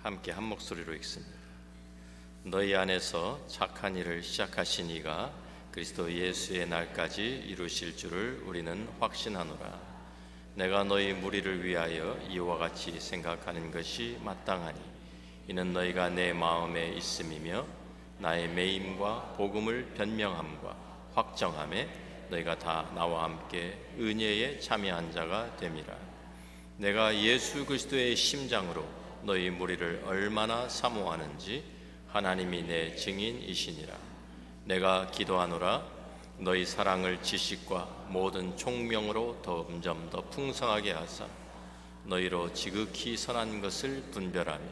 함께 한 목소리로 읽습니다. 너희 안에서 착한 일을 시작하신 이가 그리스도 예수의 날까지 이루실 줄을 우리는 확신하노라. 내가 너희 무리를 위하여 이와 같이 생각하는 것이 마땅하니 이는 너희가 내 마음에 있음이며 나의 매임과 복음을 변명함과 확정함에 너희가 다 나와 함께 은혜에 참여한 자가 됨이라. 내가 예수 그리스도의 심장으로 너희 무리를 얼마나 사모하는지 하나님이 내 증인이시니라. 내가 기도하노라. 너희 사랑을 지식과 모든 총명으로 점점 더 풍성하게 하사 너희로 지극히 선한 것을 분별하며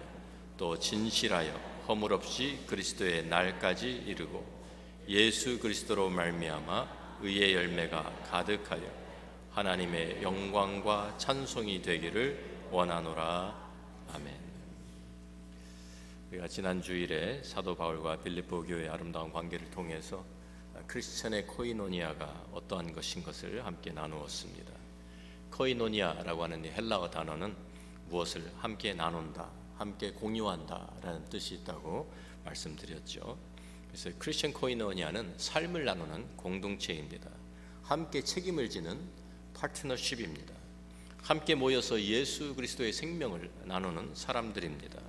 또 진실하여 허물 없이 그리스도의 날까지 이르고 예수 그리스도로 말미암아 의의 열매가 가득하여 하나님의 영광과 찬송이 되기를 원하노라. 아멘. 우리가 지난 주일에 사도 바울과 빌립보 교회의 아름다운 관계를 통해서 크리스천의 코이노니아가 어떠한 것인 것을 함께 나누었습니다. 코이노니아라고 하는 이 헬라어 단어는 무엇을 함께 나눈다, 함께 공유한다라는 뜻이 있다고 말씀드렸죠. 그래서 크리스천 코이노니아는 삶을 나누는 공동체입니다. 함께 책임을 지는 파트너십입니다. 함께 모여서 예수 그리스도의 생명을 나누는 사람들입니다.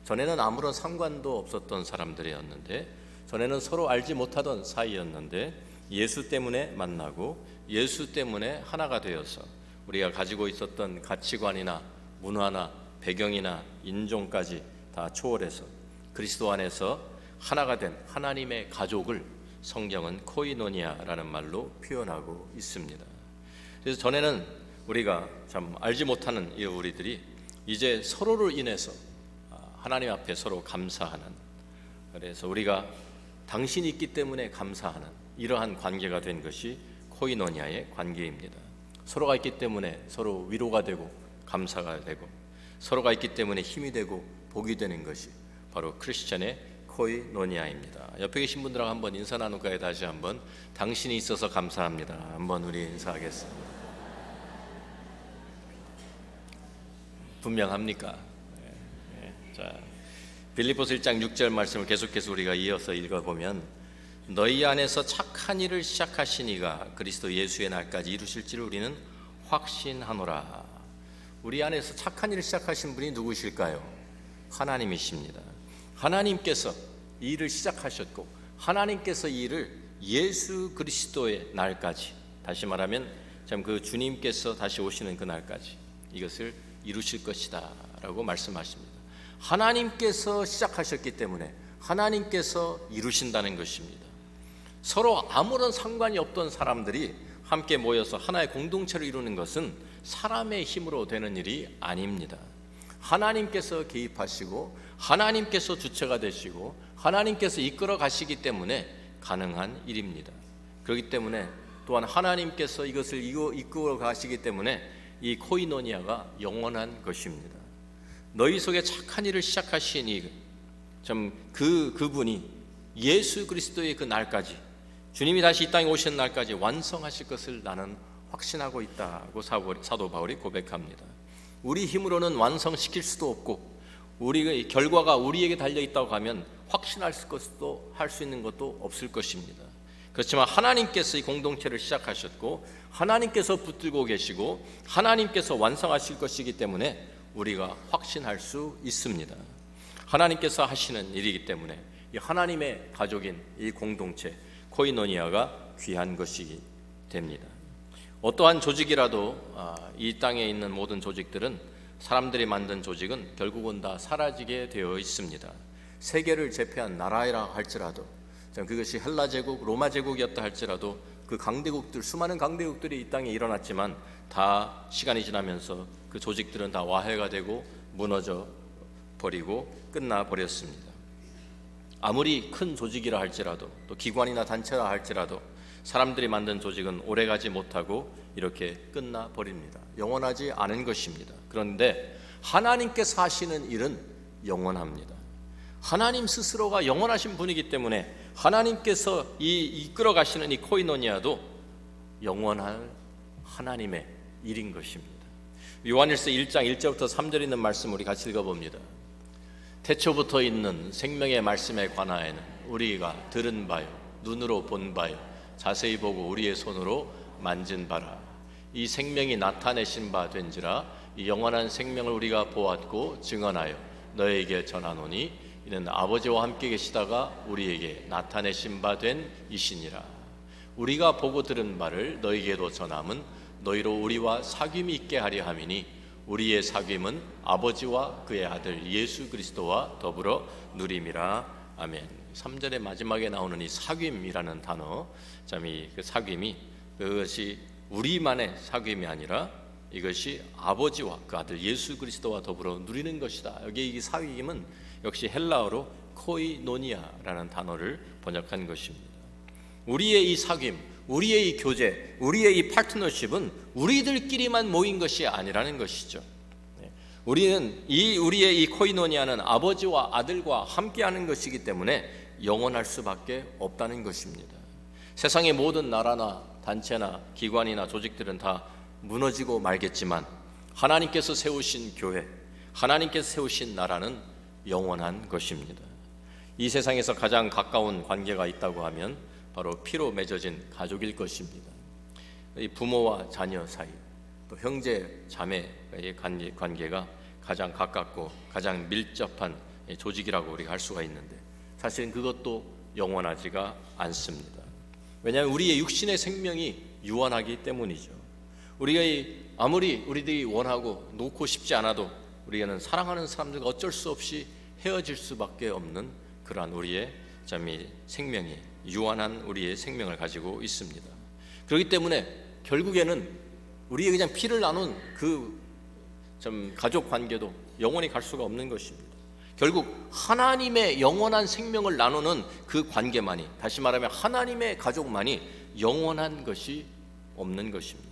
전에는 아무런 상관도 없었던 사람들이었는데, 전에는 서로 알지 못하던 사이였는데 예수 때문에 만나고 예수 때문에 하나가 되어서 우리가 가지고 있었던 가치관이나 문화나 배경이나 인종까지 다 초월해서 그리스도 안에서 하나가 된 하나님의 가족을 성경은 코이노니아라는 말로 표현하고 있습니다. 그래서 전에는 우리가 참 알지 못하는 이 우리들이 이제 서로를 인해서 하나님 앞에 서로 감사하는, 그래서 우리가 당신이 있기 때문에 감사하는 이러한 관계가 된 것이 코이노니아의 관계입니다. 서로가 있기 때문에 서로 위로가 되고 감사가 되고, 서로가 있기 때문에 힘이 되고 복이 되는 것이 바로 크리스천의 코이노니아입니다. 옆에 계신 분들하고 한번 인사 나눌까요? 다시 한번 당신이 있어서 감사합니다. 한번 우리 인사하겠습니다. 분명합니까? 자, 빌립보서 1장 6절 말씀을 계속해서 우리가 이어서 읽어보면 너희 안에서 착한 일을 시작하신 이가 그리스도 예수의 날까지 이루실 줄 우리는 확신하노라. 우리 안에서 착한 일을 시작하신 분이 누구실까요? 하나님이십니다. 하나님께서 이 일을 시작하셨고 하나님께서 이 일을 예수 그리스도의 날까지, 다시 말하면 참 그 주님께서 다시 오시는 그 날까지 이것을 이루실 것이다 라고 말씀하십니다. 하나님께서 시작하셨기 때문에 하나님께서 이루신다는 것입니다. 서로 아무런 상관이 없던 사람들이 함께 모여서 하나의 공동체를 이루는 것은 사람의 힘으로 되는 일이 아닙니다. 하나님께서 개입하시고 하나님께서 주체가 되시고 하나님께서 이끌어 가시기 때문에 가능한 일입니다. 그렇기 때문에 또한 하나님께서 이것을 이끌어 가시기 때문에 이 코이노니아가 영원한 것입니다. 너희 속에 착한 일을 시작하신 그분이 예수 그리스도의 그 날까지, 주님이 다시 이 땅에 오시는 날까지 완성하실 것을 나는 확신하고 있다고 사도 바울이 고백합니다. 우리 힘으로는 완성시킬 수도 없고 우리의 결과가 우리에게 달려 있다고 하면 확신할 것도 할 수 있는 것도 없을 것입니다. 그렇지만 하나님께서 이 공동체를 시작하셨고 하나님께서 붙들고 계시고 하나님께서 완성하실 것이기 때문에 우리가 확신할 수 있습니다. 하나님께서 하시는 일이기 때문에 이 하나님의 가족인 이 공동체 코이노니아가 귀한 것이 됩니다. 어떠한 조직이라도 이 땅에 있는 모든 조직들은, 사람들이 만든 조직은 결국은 다 사라지게 되어 있습니다. 세계를 제패한 나라라 할지라도, 그것이 헬라 제국, 로마 제국이었다 할지라도 그 강대국들, 수많은 강대국들이 이 땅에 일어났지만 다 시간이 지나면서 그 조직들은 다 와해가 되고 무너져 버리고 끝나 버렸습니다. 아무리 큰 조직이라 할지라도, 또 기관이나 단체라 할지라도 사람들이 만든 조직은 오래가지 못하고 이렇게 끝나 버립니다. 영원하지 않은 것입니다. 그런데 하나님께서 하시는 일은 영원합니다. 하나님 스스로가 영원하신 분이기 때문에 하나님께서 이끌어 가시는 이 코이노니아도 영원한 하나님의 일인 것입니다. 요한일서 1장 1절부터 3절 있는 말씀 우리 같이 읽어봅니다. 태초부터 있는 생명의 말씀에 관하여는 우리가 들은 바요, 눈으로 본 바요, 자세히 보고 우리의 손으로 만진 바라. 이 생명이 나타내신 바 된지라. 이 영원한 생명을 우리가 보았고 증언하여 너에게 전하노니 이는 아버지와 함께 계시다가 우리에게 나타내신 바 된 이시니라. 우리가 보고 들은 바를 너에게도 전함은 너희로 우리와 사귐이 있게 하려 함이니 우리의 사귐은 아버지와 그의 아들 예수 그리스도와 더불어 누림이라. 아멘. 3절의 마지막에 나오는 이 사귐이라는 단어, 참 이 그 사귐이 그것이 우리만의 사귐이 아니라 이것이 아버지와 그 아들 예수 그리스도와 더불어 누리는 것이다. 여기 이 사귐은 역시 헬라어로 코이노니아라는 단어를 번역한 것입니다. 우리의 이 사귐, 우리의 이 교제, 우리의 이 파트너십은 우리들끼리만 모인 것이 아니라는 것이죠. 우리의 이 코이노니아는 아버지와 아들과 함께하는 것이기 때문에 영원할 수밖에 없다는 것입니다. 세상의 모든 나라나 단체나 기관이나 조직들은 다 무너지고 말겠지만 하나님께서 세우신 교회, 하나님께서 세우신 나라는 영원한 것입니다. 이 세상에서 가장 가까운 관계가 있다고 하면 바로 피로 맺어진 가족일 것입니다. 이 부모와 자녀 사이, 또 형제 자매의 관계가 가장 가깝고 가장 밀접한 조직이라고 우리가 할 수가 있는데 사실은 그것도 영원하지가 않습니다. 왜냐하면 우리의 육신의 생명이 유한하기 때문이죠. 우리가 아무리 우리들이 원하고 놓고 싶지 않아도 우리는 사랑하는 사람들과 어쩔 수 없이 헤어질 수밖에 없는 그러한 우리의 생명이 유한한 우리의 생명을 가지고 있습니다. 그렇기 때문에 결국에는 우리의 그냥 피를 나눈 그 가족 관계도 영원히 갈 수가 없는 것입니다. 결국 하나님의 영원한 생명을 나누는 그 관계만이, 다시 말하면 하나님의 가족만이 영원한 것이 없는 것입니다.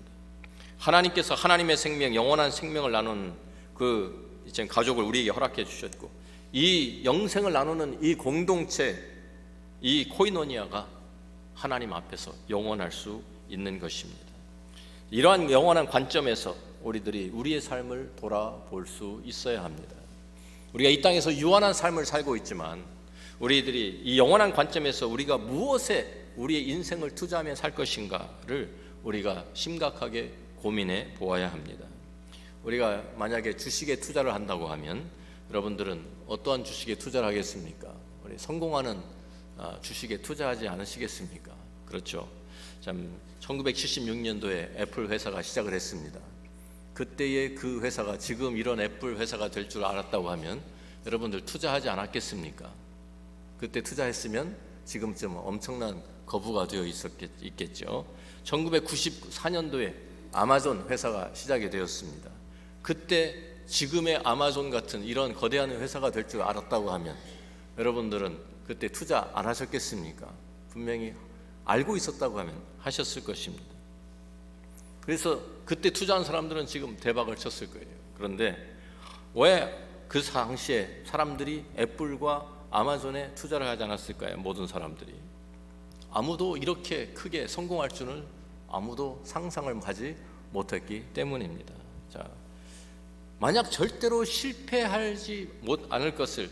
하나님께서 하나님의 생명, 영원한 생명을 나누는 그 가족을 우리에게 허락해 주셨고 이 영생을 나누는 이 공동체, 이 코이노니아가 하나님 앞에서 영원할 수 있는 것입니다. 이러한 영원한 관점에서 우리들이 우리의 삶을 돌아볼 수 있어야 합니다. 우리가 이 땅에서 유한한 삶을 살고 있지만 우리들이 이 영원한 관점에서 우리가 무엇에 우리의 인생을 투자하며 살 것인가를 우리가 심각하게 고민해 보아야 합니다. 우리가 만약에 주식에 투자를 한다고 하면 여러분들은 어떠한 주식에 투자를 하겠습니까? 우리 성공하는 주식에 투자하지 않으시겠습니까? 그렇죠. 1976년도에 애플 회사가 시작을 했습니다. 그때의 그 회사가 지금 이런 애플 회사가 될 줄 알았다고 하면 여러분들 투자하지 않았겠습니까? 그때 투자했으면 지금쯤 엄청난 거부가 되어 있겠죠. 1994년도에 아마존 회사가 시작이 되었습니다. 그때 지금의 아마존 같은 이런 거대한 회사가 될 줄 알았다고 하면 여러분들은 그때 투자 안 하셨겠습니까? 분명히 알고 있었다고 하면 하셨을 것입니다. 그래서 그때 투자한 사람들은 지금 대박을 쳤을 거예요. 그런데 왜 그 당시에 사람들이 애플과 아마존에 투자를 하지 않았을까요? 모든 사람들이. 아무도 이렇게 크게 성공할 줄은 아무도 상상을 하지 못했기 때문입니다. 자, 만약 절대로 실패하지 않을 것을,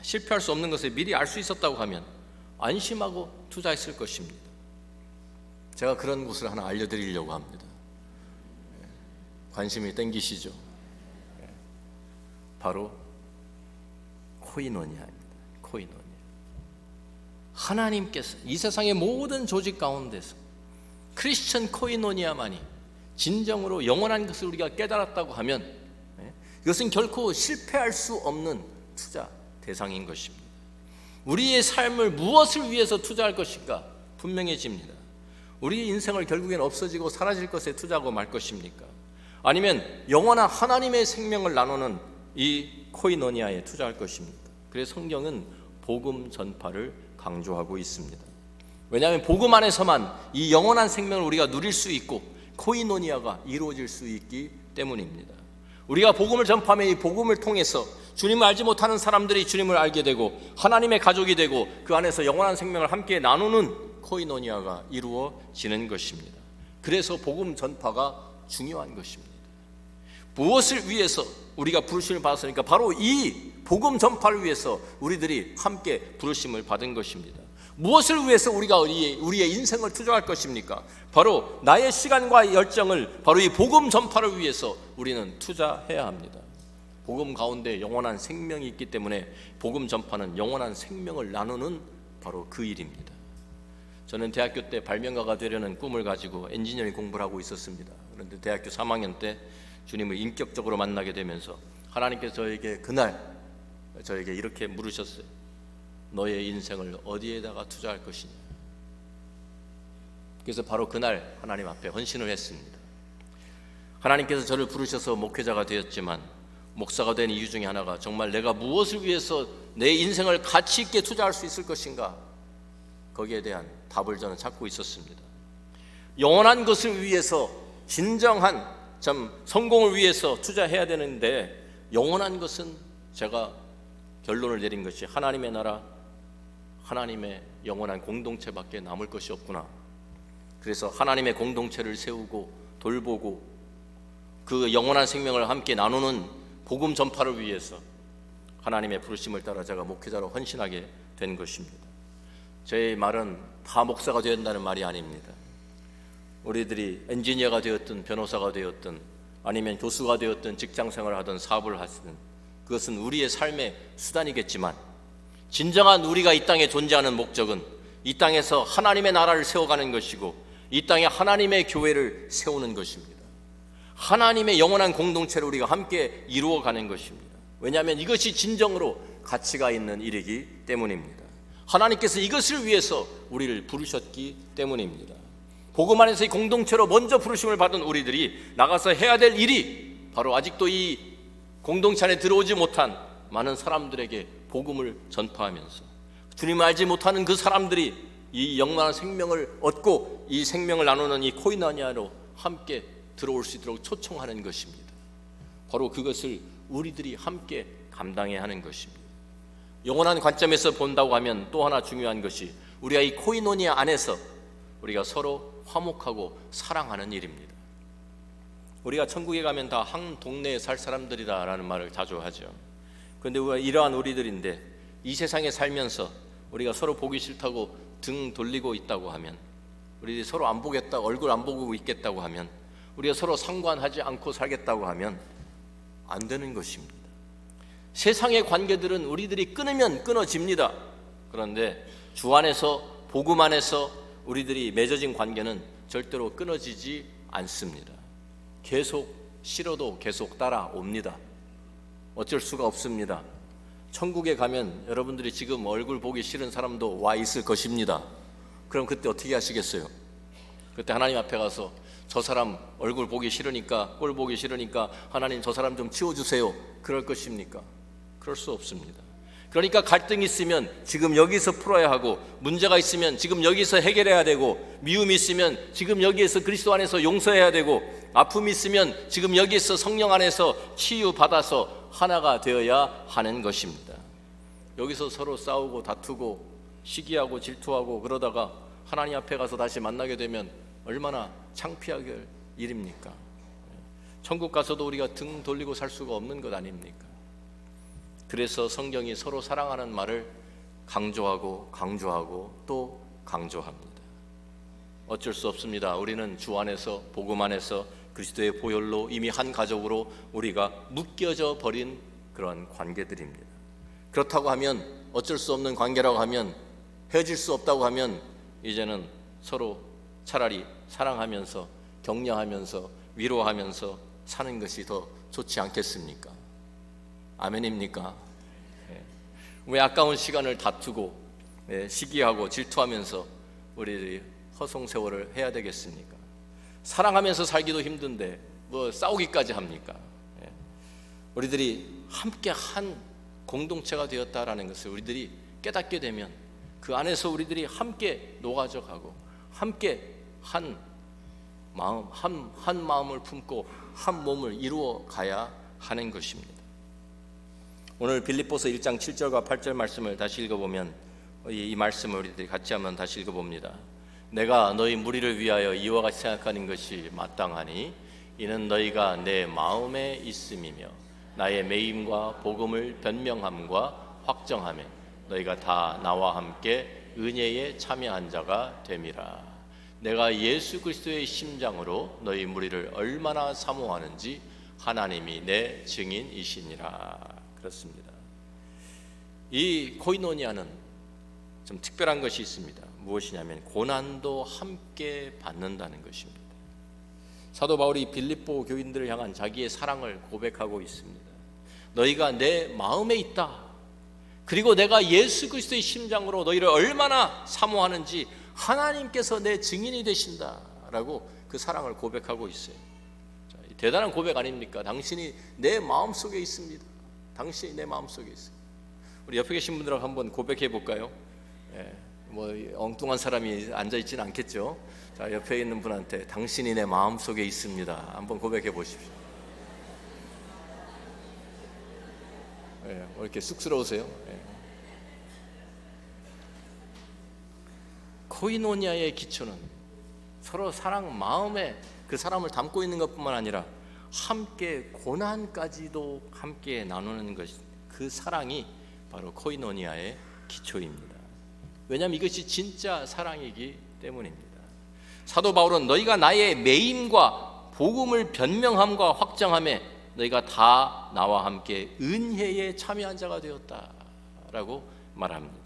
실패할 수 없는 것을 미리 알 수 있었다고 하면 안심하고 투자했을 것입니다. 제가 그런 곳을 하나 알려드리려고 합니다. 관심이 땡기시죠? 바로 코이노니아입니다. 코이노니아. 하나님께서 이 세상의 모든 조직 가운데서 크리스천 코이노니아만이 진정으로 영원한 것을 우리가 깨달았다고 하면 이것은 결코 실패할 수 없는 투자 대상인 것입니다. 우리의 삶을 무엇을 위해서 투자할 것인가 분명해집니다. 우리의 인생을 결국엔 없어지고 사라질 것에 투자하고 말 것입니까? 아니면 영원한 하나님의 생명을 나누는 이 코이노니아에 투자할 것입니다. 그래서 성경은 복음 전파를 강조하고 있습니다. 왜냐하면 복음 안에서만 이 영원한 생명을 우리가 누릴 수 있고 코이노니아가 이루어질 수 있기 때문입니다. 우리가 복음을 전파하면 이 복음을 통해서 주님을 알지 못하는 사람들이 주님을 알게 되고 하나님의 가족이 되고 그 안에서 영원한 생명을 함께 나누는 코이노니아가 이루어지는 것입니다. 그래서 복음 전파가 중요한 것입니다. 무엇을 위해서 우리가 부르심을 받았으니까 바로 이 복음 전파를 위해서 우리들이 함께 부르심을 받은 것입니다. 무엇을 위해서 우리가 우리의 인생을 투자할 것입니까? 바로 나의 시간과 열정을 바로 이 복음 전파를 위해서 우리는 투자해야 합니다. 복음 가운데 영원한 생명이 있기 때문에 복음 전파는 영원한 생명을 나누는 바로 그 일입니다. 저는 대학교 때 발명가가 되려는 꿈을 가지고 엔지니어링 공부를 하고 있었습니다. 그런데 대학교 3학년 때 주님을 인격적으로 만나게 되면서 하나님께서 저에게 그날 저에게 이렇게 물으셨어요. 너의 인생을 어디에다가 투자할 것이냐. 그래서 바로 그날 하나님 앞에 헌신을 했습니다. 하나님께서 저를 부르셔서 목회자가 되었지만 목사가 된 이유 중에 하나가 정말 내가 무엇을 위해서 내 인생을 가치 있게 투자할 수 있을 것인가, 거기에 대한 답을 저는 찾고 있었습니다. 영원한 것을 위해서, 진정한 성공을 위해서 투자해야 되는데, 영원한 것은 제가 결론을 내린 것이 하나님의 나라, 하나님의 영원한 공동체밖에 남을 것이 없구나. 그래서 하나님의 공동체를 세우고 돌보고 그 영원한 생명을 함께 나누는 복음 전파를 위해서 하나님의 부르심을 따라 제가 목회자로 헌신하게 된 것입니다. 제 말은 다 목사가 된다는 말이 아닙니다. 우리들이 엔지니어가 되었든 변호사가 되었든 아니면 교수가 되었든 직장생활을 하든 사업을 하든 그것은 우리의 삶의 수단이겠지만 진정한 우리가 이 땅에 존재하는 목적은 이 땅에서 하나님의 나라를 세워가는 것이고 이 땅에 하나님의 교회를 세우는 것입니다. 하나님의 영원한 공동체를 우리가 함께 이루어가는 것입니다. 왜냐하면 이것이 진정으로 가치가 있는 일이기 때문입니다. 하나님께서 이것을 위해서 우리를 부르셨기 때문입니다. 복음 안에서 이 공동체로 먼저 부르심을 받은 우리들이 나가서 해야 될 일이 바로 아직도 이 공동체 안에 들어오지 못한 많은 사람들에게 복음을 전파하면서 주님을 알지 못하는 그 사람들이 이 영원한 생명을 얻고 이 생명을 나누는 이 코이노니아로 함께 들어올 수 있도록 초청하는 것입니다. 바로 그것을 우리들이 함께 감당해야 하는 것입니다. 영원한 관점에서 본다고 하면 또 하나 중요한 것이 우리가 이 코이노니아 안에서 우리가 서로 화목하고 사랑하는 일입니다. 우리가 천국에 가면 다 한 동네에 살 사람들이다라는 말을 자주 하죠. 그런데 우리가 이러한 우리들인데 이 세상에 살면서 우리가 서로 보기 싫다고 등 돌리고 있다고 하면, 우리들이 서로 안 보겠다, 얼굴 안 보고 있겠다고 하면, 우리가 서로 상관하지 않고 살겠다고 하면 안 되는 것입니다. 세상의 관계들은 우리들이 끊으면 끊어집니다. 그런데 주 안에서, 복음 안에서 우리들이 맺어진 관계는 절대로 끊어지지 않습니다. 계속 싫어도 계속 따라옵니다. 어쩔 수가 없습니다. 천국에 가면 여러분들이 지금 얼굴 보기 싫은 사람도 와 있을 것입니다. 그럼 그때 어떻게 하시겠어요? 그때 하나님 앞에 가서 저 사람 얼굴 보기 싫으니까, 꼴 보기 싫으니까 하나님 저 사람 좀 치워주세요, 그럴 것입니까? 그럴 수 없습니다. 그러니까 갈등이 있으면 지금 여기서 풀어야 하고, 문제가 있으면 지금 여기서 해결해야 되고, 미움이 있으면 지금 여기에서 그리스도 안에서 용서해야 되고, 아픔이 있으면 지금 여기에서 성령 안에서 치유받아서 하나가 되어야 하는 것입니다. 여기서 서로 싸우고 다투고 시기하고 질투하고 그러다가 하나님 앞에 가서 다시 만나게 되면 얼마나 창피하게 일입니까? 천국 가서도 우리가 등 돌리고 살 수가 없는 것 아닙니까? 그래서 성경이 서로 사랑하는 말을 강조하고 또 강조합니다. 어쩔 수 없습니다. 우리는 주 안에서, 복음 안에서 그리스도의 보혈로 이미 한 가족으로 우리가 묶여져 버린 그런 관계들입니다. 그렇다고 하면, 어쩔 수 없는 관계라고 하면, 헤어질 수 없다고 하면 이제는 서로 차라리 사랑하면서 격려하면서 위로하면서 사는 것이 더 좋지 않겠습니까? 아멘입니까? 왜 아까운 시간을 다투고 시기하고 질투하면서 우리들이 허송세월을 해야 되겠습니까? 사랑하면서 살기도 힘든데 뭐 싸우기까지 합니까? 우리들이 함께 한 공동체가 되었다라는 것을 우리들이 깨닫게 되면 그 안에서 우리들이 함께 녹아져 가고 함께 한 마음, 한 마음을 품고 한 몸을 이루어 가야 하는 것입니다. 오늘 빌립보서 1장 7절과 8절 말씀을 다시 읽어보면 이 말씀을 우리들이 같이 한번 다시 읽어봅니다. 내가 너희 무리를 위하여 이와 같이 생각하는 것이 마땅하니 이는 너희가 내 마음에 있음이며 나의 매임과 복음을 변명함과 확정함에 너희가 다 나와 함께 은혜에 참여한 자가 됨이라. 내가 예수 그리스도의 심장으로 너희 무리를 얼마나 사모하는지 하나님이 내 증인이시니라. 그렇습니다. 이 코이노니아는 좀 특별한 것이 있습니다. 무엇이냐면 고난도 함께 받는다는 것입니다. 사도 바울이 빌립보 교인들을 향한 자기의 사랑을 고백하고 있습니다. 너희가 내 마음에 있다. 그리고 내가 예수 그리스도의 심장으로 너희를 얼마나 사모하는지 하나님께서 내 증인이 되신다라고 그 사랑을 고백하고 있어요. 자, 대단한 고백 아닙니까? 당신이 내 마음속에 있습니다. 당신이 내 마음속에 있습니다. 우리 옆에 계신 분들하고 한번 고백해 볼까요? 뭐 엉뚱한 사람이 앉아 있지는 않겠죠. 자, 옆에 있는 분한테 당신이 내 마음속에 있습니다. 한번 고백해 보십시오. 왜 이렇게 쑥스러우세요? 코이노니아의 기초는 서로 사랑 마음에 그 사람을 담고 있는 것뿐만 아니라 함께 고난까지도 함께 나누는 것, 그 사랑이 바로 코이노니아의 기초입니다. 왜냐하면 이것이 진짜 사랑이기 때문입니다. 사도 바울은 너희가 나의 매임과 복음을 변명함과 확정함에 너희가 다 나와 함께 은혜에 참여한 자가 되었다라고 말합니다.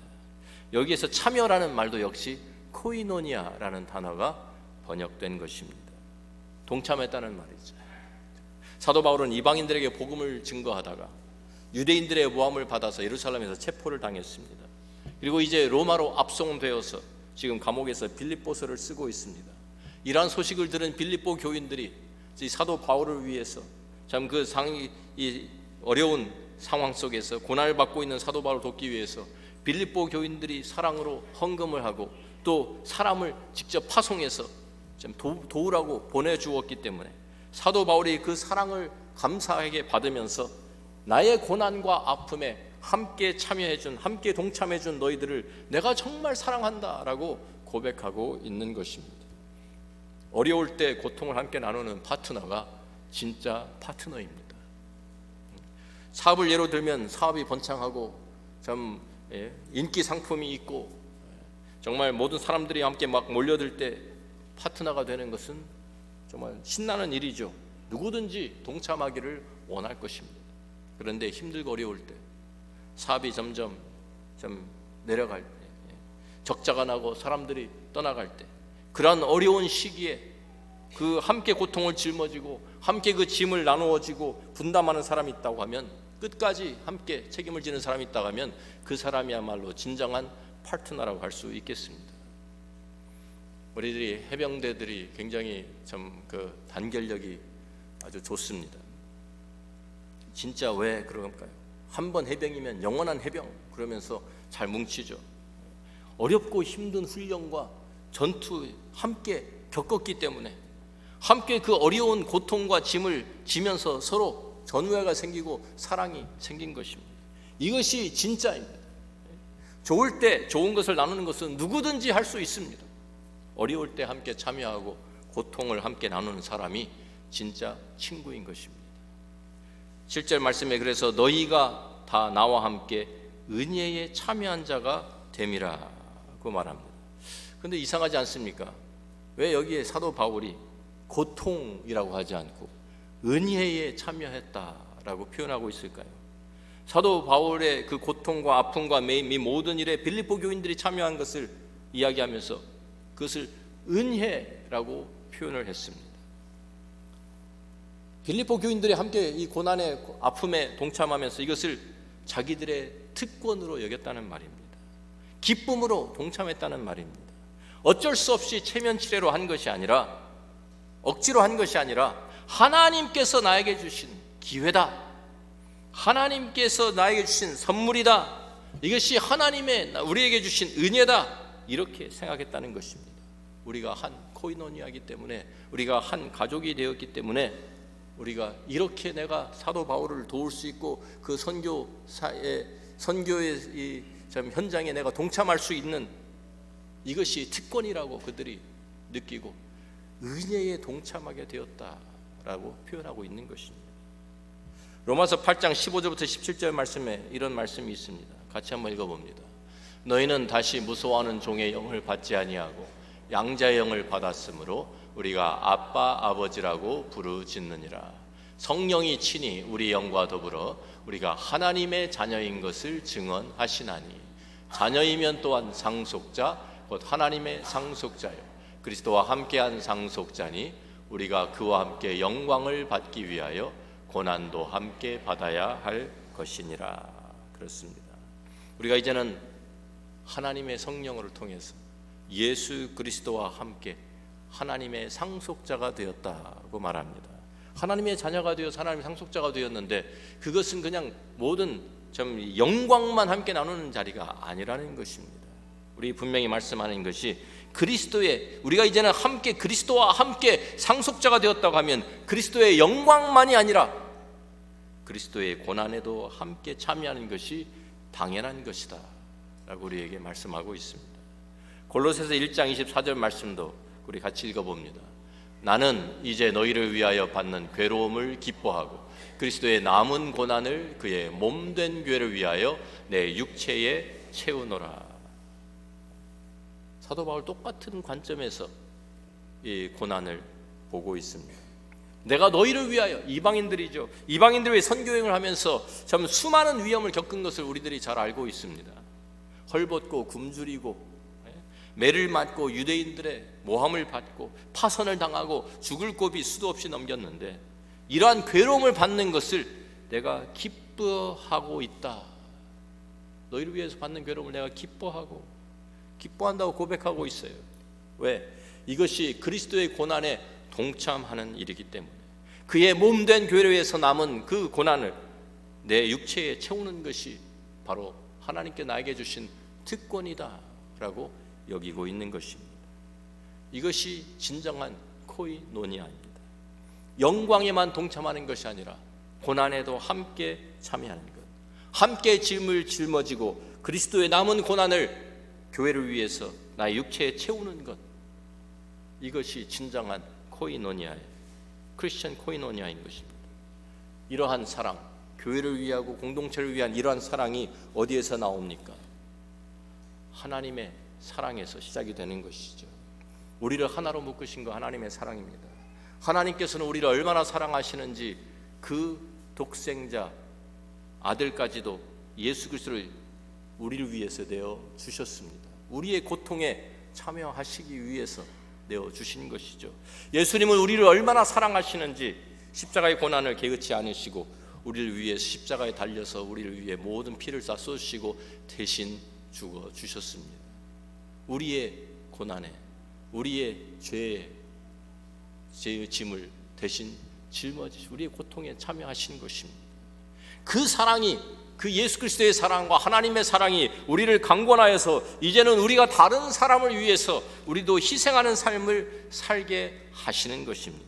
여기에서 참여라는 말도 역시 코이노니아라는 단어가 번역된 것입니다. 동참했다는 말이죠. 사도 바울은 이방인들에게 복음을 증거하다가 유대인들의 모함을 받아서 예루살렘에서 체포를 당했습니다. 그리고 이제 로마로 압송되어서 지금 감옥에서 빌립보서를 쓰고 있습니다. 이러한 소식을 들은 빌립보 교인들이 사도 바울을 위해서 참 이 어려운 상황 속에서 고난을 받고 있는 사도 바울을 돕기 위해서 빌립보 교인들이 사랑으로 헌금을 하고 또 사람을 직접 파송해서 좀 도우라고 보내주었기 때문에 사도 바울이 그 사랑을 감사하게 받으면서 나의 고난과 아픔에 함께 참여해준, 함께 동참해준 너희들을 내가 정말 사랑한다라고 고백하고 있는 것입니다. 어려울 때 고통을 함께 나누는 파트너가 진짜 파트너입니다. 사업을 예로 들면 사업이 번창하고 참 인기 상품이 있고 정말 모든 사람들이 함께 막 몰려들 때 파트너가 되는 것은 정말 신나는 일이죠. 누구든지 동참하기를 원할 것입니다. 그런데 힘들고 어려울 때 사업이 점점 좀 내려갈 때 적자가 나고 사람들이 떠나갈 때 그러한 어려운 시기에 그 함께 고통을 짊어지고 함께 그 짐을 나누어지고 분담하는 사람이 있다고 하면 끝까지 함께 책임을 지는 사람이 있다고 하면 그 사람이야말로 진정한 파트너라고 할 수 있겠습니다. 우리들이 해병대들이 굉장히 참 그 단결력이 아주 좋습니다. 진짜 왜 그럴까요? 한 번 해병이면 영원한 해병 그러면서 잘 뭉치죠. 어렵고 힘든 훈련과 전투 함께 겪었기 때문에 함께 그 어려운 고통과 짐을 지면서 서로 전우애가 생기고 사랑이 생긴 것입니다. 이것이 진짜입니다. 좋을 때 좋은 것을 나누는 것은 누구든지 할 수 있습니다. 어려울 때 함께 참여하고 고통을 함께 나누는 사람이 진짜 친구인 것입니다. 7절 말씀에 그래서 너희가 다 나와 함께 은혜에 참여한 자가 됨이라고 말합니다. 그런데 이상하지 않습니까? 왜 여기에 사도 바울이 고통이라고 하지 않고 은혜에 참여했다라고 표현하고 있을까요? 사도 바울의 그 고통과 아픔과 매임 이 모든 일에 빌립보 교인들이 참여한 것을 이야기하면서 그것을 은혜라고 표현을 했습니다. 빌립보 교인들이 함께 이 고난의 아픔에 동참하면서 이것을 자기들의 특권으로 여겼다는 말입니다. 기쁨으로 동참했다는 말입니다. 어쩔 수 없이 체면치레로 한 것이 아니라 억지로 한 것이 아니라 하나님께서 나에게 주신 기회다. 하나님께서 나에게 주신 선물이다. 이것이 하나님의 우리에게 주신 은혜다. 이렇게 생각했다는 것입니다. 우리가 한 코이노니아이기 때문에 우리가 한 가족이 되었기 때문에 우리가 이렇게 내가 사도 바울을 도울 수 있고 그 선교의 이 현장에 내가 동참할 수 있는 이것이 특권이라고 그들이 느끼고 은혜에 동참하게 되었다 라고 표현하고 있는 것입니다. 로마서 8장 15절부터 17절 말씀에 이런 말씀이 있습니다. 같이 한번 읽어봅니다. 너희는 다시 무서워하는 종의 영을 받지 아니하고 양자의 영을 받았으므로 우리가 아빠 아버지라고 부르짖느니라. 성령이 친히 우리 영과 더불어 우리가 하나님의 자녀인 것을 증언하시나니 자녀이면 또한 상속자 곧 하나님의 상속자요 그리스도와 함께한 상속자니 우리가 그와 함께 영광을 받기 위하여 고난도 함께 받아야 할 것이니라. 그렇습니다. 우리가 이제는 하나님의 성령을 통해서 예수 그리스도와 함께 하나님의 상속자가 되었다고 말합니다. 하나님의 자녀가 되어서 하나님의 상속자가 되었는데 그것은 그냥 모든 좀 영광만 함께 나누는 자리가 아니라는 것입니다. 우리 분명히 말씀하는 것이 그리스도의 우리가 이제는 함께 그리스도와 함께 상속자가 되었다고 하면 그리스도의 영광만이 아니라 그리스도의 고난에도 함께 참여하는 것이 당연한 것이다 라고 우리에게 말씀하고 있습니다. 골로새서 1장 24절 말씀도 우리 같이 읽어봅니다. 나는 이제 너희를 위하여 받는 괴로움을 기뻐하고 그리스도의 남은 고난을 그의 몸된 교회를 위하여 내 육체에 채우노라. 사도 바울 똑같은 관점에서 이 고난을 보고 있습니다. 내가 너희를 위하여 이방인들이죠. 이방인들 위해 선교행을 하면서 참 수많은 위험을 겪은 것을 우리들이 잘 알고 있습니다. 헐벗고 굶주리고 매를 맞고 유대인들의 모함을 받고 파선을 당하고 죽을 고비 수도 없이 넘겼는데 이러한 괴로움을 받는 것을 내가 기뻐하고 있다. 너희를 위해서 받는 괴로움을 내가 기뻐한다고 고백하고 있어요. 왜? 이것이 그리스도의 고난에 동참하는 일이기 때문에 그의 몸된 교회를 위해서 남은 그 고난을 내 육체에 채우는 것이 바로 하나님께 나에게 주신 특권이다 라고 여기고 있는 것입니다. 이것이 진정한 코이노니아입니다. 영광에만 동참하는 것이 아니라 고난에도 함께 참여하는 것, 함께 짐을 짊어지고 그리스도의 남은 고난을 교회를 위해서 나의 육체에 채우는 것, 이것이 진정한 코이노니아예요. 크리스천 코이노니아인 것입니다. 이러한 사랑, 교회를 위하고 공동체를 위한 이러한 사랑이 어디에서 나옵니까? 하나님의 사랑에서 시작이 되는 것이죠. 우리를 하나로 묶으신 거 하나님의 사랑입니다. 하나님께서는 우리를 얼마나 사랑하시는지 그 독생자 아들까지도 예수 그리스도를 우리를 위해서 내어 주셨습니다. 우리의 고통에 참여하시기 위해서 내어 주신 것이죠. 예수님은 우리를 얼마나 사랑하시는지 십자가의 고난을 개의치 않으시고 우리를 위해 십자가에 달려서 우리를 위해 모든 피를 다 쏟으시고 대신 죽어 주셨습니다. 우리의 고난에 우리의 죄의 짐을 대신 짊어지시고 우리의 고통에 참여하신 것입니다. 그 사랑이 그 예수 그리스도의 사랑과 하나님의 사랑이 우리를 강권하여서 이제는 우리가 다른 사람을 위해서 우리도 희생하는 삶을 살게 하시는 것입니다.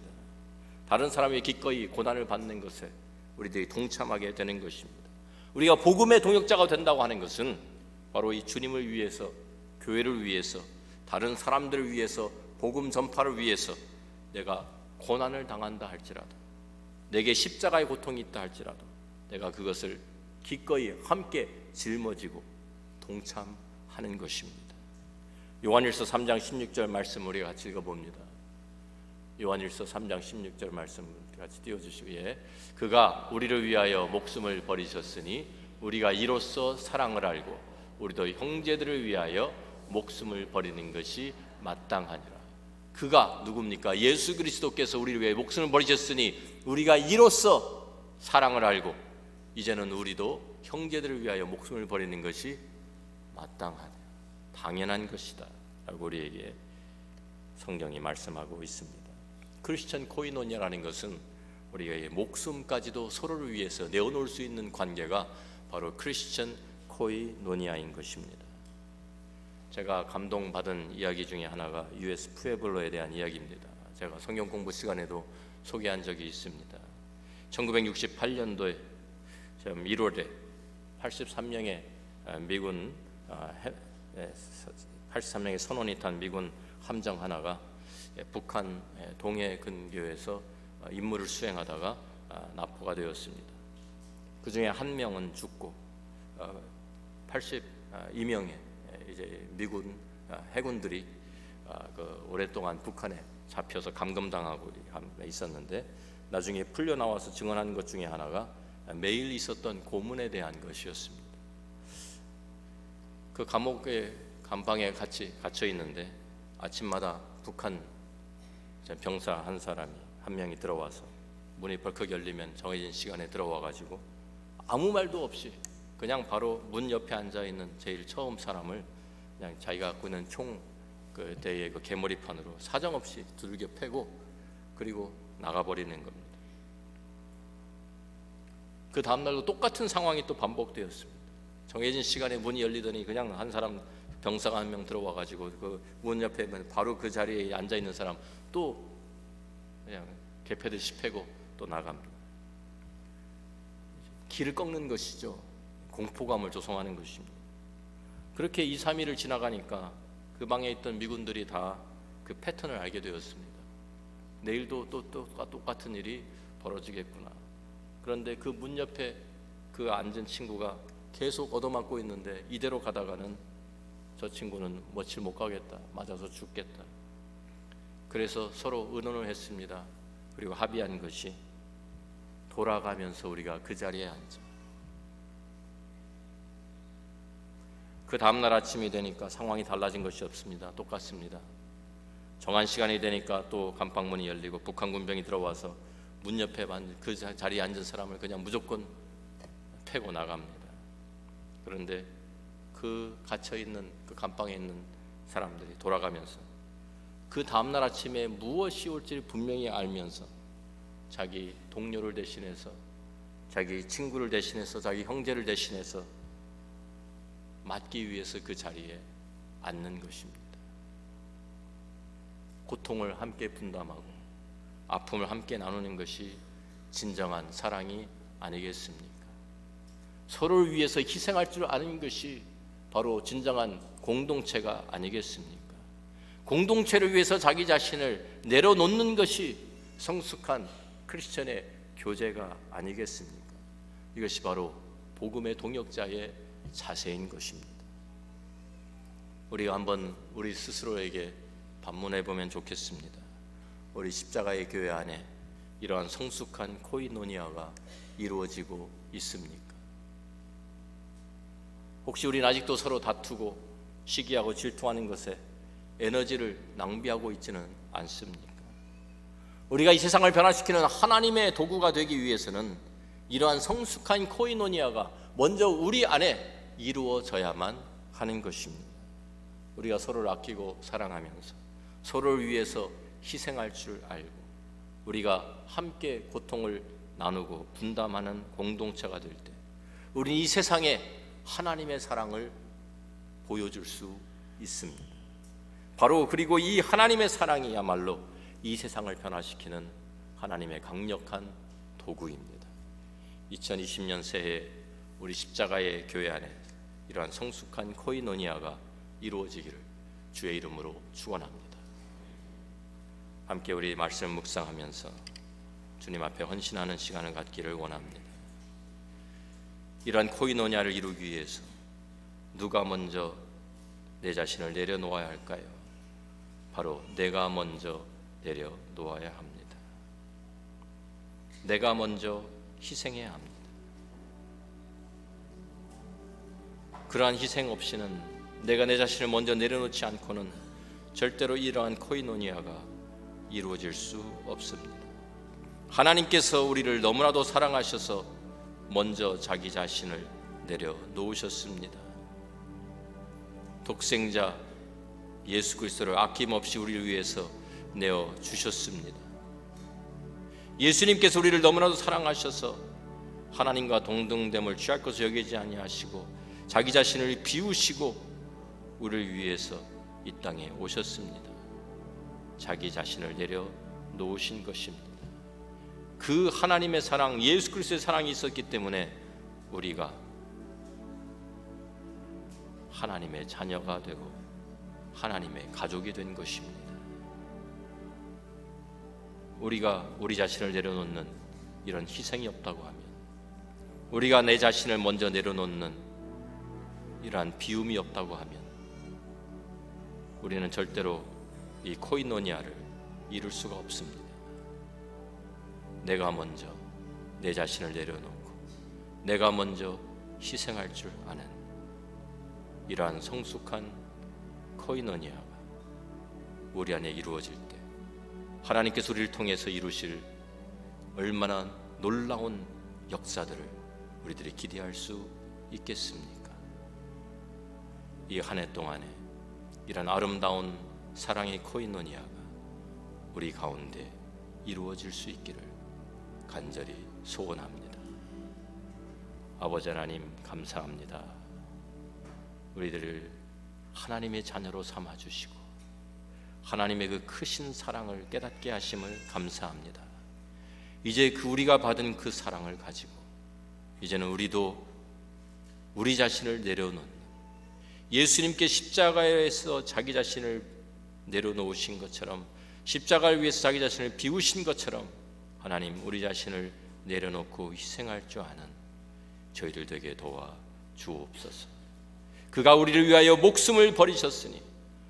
다른 사람이 기꺼이 고난을 받는 것에 우리들이 동참하게 되는 것입니다. 우리가 복음의 동역자가 된다고 하는 것은 바로 이 주님을 위해서, 교회를 위해서, 다른 사람들을 위해서, 복음 전파를 위해서 내가 고난을 당한다 할지라도, 내게 십자가의 고통이 있다 할지라도 내가 그것을 기꺼이 함께 짊어지고 동참하는 것입니다. 요한일서 3장 16절 말씀 우리가 같이 읽어봅니다. 요한일서 3장 16절 말씀 같이 띄워주시고, 그가 우리를 위하여 목숨을 버리셨으니 우리가 이로써 사랑을 알고 우리도 형제들을 위하여 목숨을 버리는 것이 마땅하니라. 그가 누굽니까? 예수 그리스도께서 우리를 위해 목숨을 버리셨으니 우리가 이로써 사랑을 알고 이제는 우리도 형제들을 위하여 목숨을 버리는 것이 마땅하다, 당연한 것이다 라고 우리에게 성경이 말씀하고 있습니다. 크리스천 코이노니아라는 것은 우리가 목숨까지도 서로를 위해서 내어놓을 수 있는 관계가 바로 크리스천 코이노니아인 것입니다. 제가 감동받은 이야기 중에 하나가 US 푸에블로에 대한 이야기입니다. 제가 성경 공부 시간에도 소개한 적이 있습니다. 1968년도에 1월에 83명의 미군 83명의 선원이 탄 미군 함정 하나가 북한 동해 근교에서 임무를 수행하다가 납포가 되었습니다. 그 중에 한 명은 죽고 82명의 이제 미군 해군들이 오랫동안 북한에 잡혀서 감금당하고 있었는데, 나중에 풀려 나와서 증언한 것 중에 하나가 매일 있었던 고문에 대한 것이었습니다. 그 감옥의 감방에 같이 갇혀 있는데 아침마다 북한 병사 한 명이 들어와서 문이 벌컥 열리면 정해진 시간에 들어와 가지고 아무 말도 없이 그냥 바로 문 옆에 앉아 있는 제일 처음 사람을 그냥 자기가 갖고 있는 총 대의 개머리판으로 사정없이 두들겨 패고 그리고 나가버리는 겁니다. 그 다음날도 똑같은 상황이 또 반복되었습니다. 정해진 시간에 문이 열리더니 그냥 한 사람, 병사가 한 명 들어와 가지고 그 문 옆에 바로 그 자리에 앉아 있는 사람 또 그냥 개패듯이 패고 또 나갑니다. 길을 꺾는 것이죠. 공포감을 조성하는 것입니다. 그렇게 2, 3일을 지나가니까 그 방에 있던 미군들이 다 그 패턴을 알게 되었습니다. 내일도 또 똑같은 일이 벌어지겠구나. 그런데 그 문 옆에 그 앉은 친구가 계속 얻어맞고 있는데 이대로 가다가는 저 친구는 며칠 못 가겠다, 맞아서 죽겠다. 그래서 서로 의논을 했습니다. 그리고 합의한 것이 돌아가면서 우리가 그 자리에 앉자. 그 다음날 아침이 되니까 상황이 달라진 것이 없습니다. 똑같습니다. 정한 시간이 되니까 또 감방문이 열리고 북한 군병이 들어와서 문 옆에 그 자리에 앉은 사람을 그냥 무조건 패고 나갑니다. 그런데 그 갇혀있는 그 감방에 있는 사람들이 돌아가면서 그 다음날 아침에 무엇이 올지를 분명히 알면서 자기 동료를 대신해서, 자기 친구를 대신해서, 자기 형제를 대신해서 맞기 위해서 그 자리에 앉는 것입니다. 고통을 함께 분담하고 아픔을 함께 나누는 것이 진정한 사랑이 아니겠습니까? 서로를 위해서 희생할 줄 아는 것이 바로 진정한 공동체가 아니겠습니까? 공동체를 위해서 자기 자신을 내려놓는 것이 성숙한 크리스천의 교제가 아니겠습니까? 이것이 바로 복음의 동역자의 자세인 것입니다. 우리가 한번 우리 스스로에게 반문해 보면 좋겠습니다. 우리 십자가의 교회 안에 이러한 성숙한 코이노니아가 이루어지고 있습니까? 혹시 우리는 아직도 서로 다투고 시기하고 질투하는 것에 에너지를 낭비하고 있지는 않습니까? 우리가 이 세상을 변화시키는 하나님의 도구가 되기 위해서는 이러한 성숙한 코이노니아가 먼저 우리 안에 이루어져야만 하는 것입니다. 우리가 서로를 아끼고 사랑하면서 서로를 위해서 희생할 줄 알고 우리가 함께 고통을 나누고 분담하는 공동체가 될 때 우리는 이 세상에 하나님의 사랑을 보여줄 수 있습니다. 바로 그리고 이 하나님의 사랑이야말로 이 세상을 변화시키는 하나님의 강력한 도구입니다. 2020년 새해 우리 십자가의 교회 안에 이러한 성숙한 코이노니아가 이루어지기를 주의 이름으로 축원합니다. 함께 우리 말씀 묵상하면서 주님 앞에 헌신하는 시간을 갖기를 원합니다. 이러한 코이노니아를 이루기 위해서 누가 먼저 내 자신을 내려놓아야 할까요? 바로 내가 먼저 내려놓아야 합니다. 내가 먼저 희생해야 합니다. 그러한 희생 없이는, 내가 내 자신을 먼저 내려놓지 않고는 절대로 이러한 코이노니아가 이루어질 수 없습니다. 하나님께서 우리를 너무나도 사랑하셔서 먼저 자기 자신을 내려놓으셨습니다. 독생자 예수 그리스도를 아낌없이 우리를 위해서 내어주셨습니다. 예수님께서 우리를 너무나도 사랑하셔서 하나님과 동등됨을 취할 것을 여기지 아니하시고 자기 자신을 비우시고 우리를 위해서 이 땅에 오셨습니다. 자기 자신을 내려놓으신 것입니다. 그 하나님의 사랑, 예수 그리스도의 사랑이 있었기 때문에 우리가 하나님의 자녀가 되고 하나님의 가족이 된 것입니다. 우리가 우리 자신을 내려놓는 이런 희생이 없다고 하면, 우리가 내 자신을 먼저 내려놓는 이러한 비움이 없다고 하면 우리는 절대로 이 코이노니아를 이룰 수가 없습니다. 내가 먼저 내 자신을 내려놓고 내가 먼저 희생할 줄 아는 이러한 성숙한 코이노니아가 우리 안에 이루어질 때 하나님께서 우리를 통해서 이루실 얼마나 놀라운 역사들을 우리들이 기대할 수 있겠습니까? 이 한 해 동안에 이런 아름다운 사랑의 코이노니아가 우리 가운데 이루어질 수 있기를 간절히 소원합니다. 아버지 하나님, 감사합니다. 우리들을 하나님의 자녀로 삼아주시고 하나님의 그 크신 사랑을 깨닫게 하심을 감사합니다. 이제 그 우리가 받은 그 사랑을 가지고 이제는 우리도 우리 자신을 내려놓는, 예수님께 십자가에서 자기 자신을 내려놓으신 것처럼, 십자가를 위해서 자기 자신을 비우신 것처럼 하나님, 우리 자신을 내려놓고 희생할 줄 아는 저희들 되게 도와 주옵소서. 그가 우리를 위하여 목숨을 버리셨으니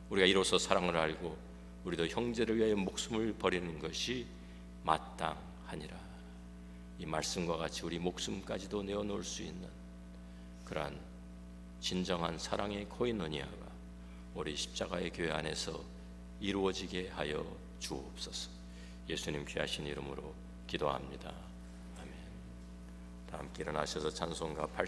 우리가 이로써 사랑을 알고 우리도 형제를 위하여 목숨을 버리는 것이 마땅하니라. 이 말씀과 같이 우리 목숨까지도 내어놓을 수 있는 그러한 진정한 사랑의 코이노니아가 우리 십자가의 교회 안에서 이루어지게 하여 주옵소서. 예수님 귀하신 이름으로 기도합니다. 아멘. 다 함께 일어나셔서 찬송가 80